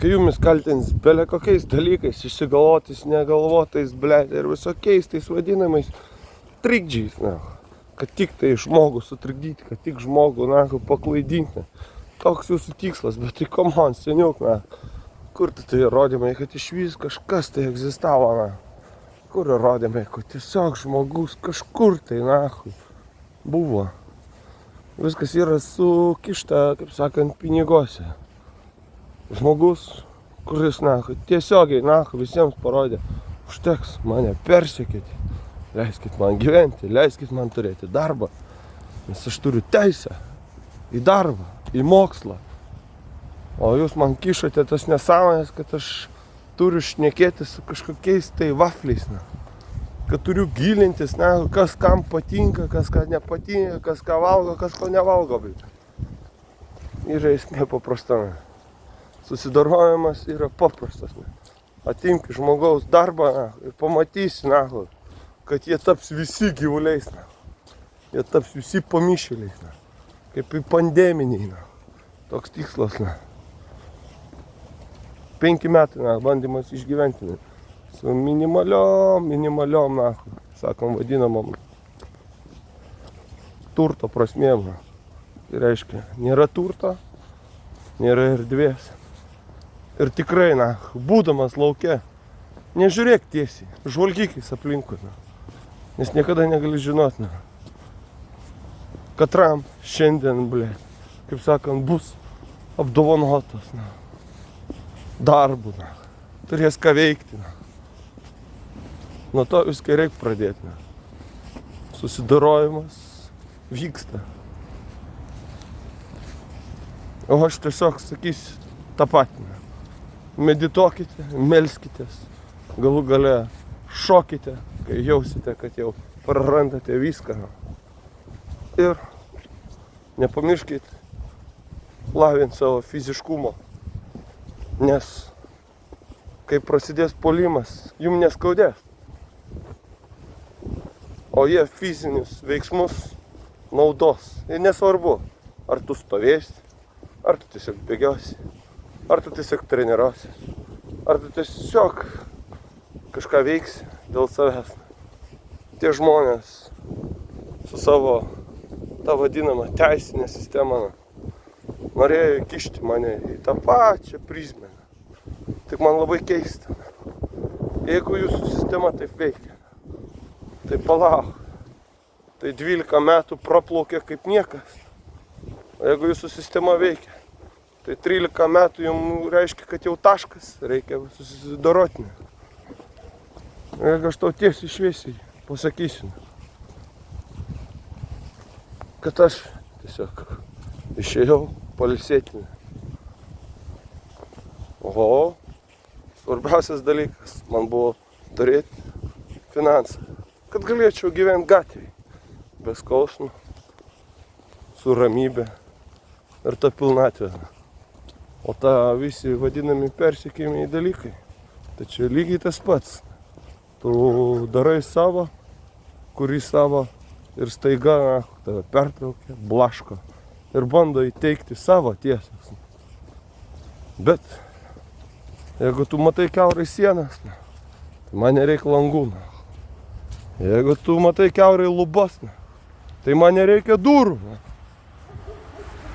kai jumis kaltins bele kokiais dalykais, išsigalvotais, negalvotais, blėt, ir visokiais tais vadinamais trikdžiais, na, kad tik tai žmogų sutrikdyti, kad tik žmogų, na, paklaidinti. Toks jūsų tikslas, bet tai komon, seniuk, na, kur tai įrodymai, kad iš vis kažkas tai egzistavo, na, kur įrodymai, kad tiesiog žmogus kažkur tai, na, buvo. Viskas yra sukišta, kaip sakant, pinigose. Žmogus, kuris, na, tiesiogiai, na, visiems parodė, užteks mane persekėti, leiskit man gyventi, leiskit man turėti darbą, nes aš turiu teisę į darbą, į mokslą. O jūs man kišate tas nesąmonės, kad aš turiu šnekėti su kažkokiais tai vafliais, na, kad turiu gilintis, na, kas kam patinka, kas ką nepatinka, kas ką valgo, kas ko nevalgo. Yra esmė paprasta. Susidorojimas yra paprastas. Atimk žmogaus darbą, na, ir pamatysi, na, kad jie taps visi gyvuliais. Na. Jie taps visi pamišėliais. Na. Kaip į pandeminiai. Na. Toks tikslas. Na. 5 metai, na, bandymas išgyventi. Na. Su minimaliom, na, sakom, vadinamom turto prasmėm. Na. Tai reiškia, nėra turto, nėra erdvės. Ir tikrai, na, būdamas lauke, nežiūrėk tiesiai, žvalgykis aplinkui, na. Nes niekada negali žinot, na. Katram šiandien, kaip sakant, bus apdovanotas, na, darbu, na. Turės ką veikti, na. Nuo to viską reikia pradėti, na. Susidorojimas vyksta. O aš tiesiog sakysiu tą patį. Medituokite, melskitės, galų gale šokite, kai jausite, kad jau prarandate viską. Ir nepamirškite lavinti savo fiziškumo, nes kai prasidės puolimas, jums neskaudės. O jie fizinius veiksmus naudos. Ir nesvarbu, ar tu stovėsi, ar tu tiesiog bėgiosi, ar tu tiesiog treniruosi, ar tu tiesiog kažką veiksi dėl savęs. Tie žmonės su savo tą vadinamą teisinę sistemą norėjo įkišti mane į tą pačią prizmę. Tik man labai keista. Jeigu jūsų sistema taip veikia, tai palauk, tai 12 metų praplaukė kaip niekas. O jeigu jūsų sistema veikia, tai 13 metų jums reiškia, kad jau taškas, reikia susidoroti. Jeigu aš tau tiesiai šviesiai pasakysiu, kad aš tiesiog išėjau pailsėti. O svarbiausias dalykas man buvo turėti finansą, kad galėčiau gyventi gatvėje, be skausmo, su ramybė ir ta pilnatvė. O ta visi vadinami persekiojimai dalykai, tai čia lygiai tas pats. Tu darai savo, kurį savo ir staiga tave pertraukia, blaško ir bando įteikti savo tiesas. Bet jeigu tu matai kiaurai sienas, tai man nereikia langų. Jeigu tu matai kiaurai lubas, tai man nereikia durų.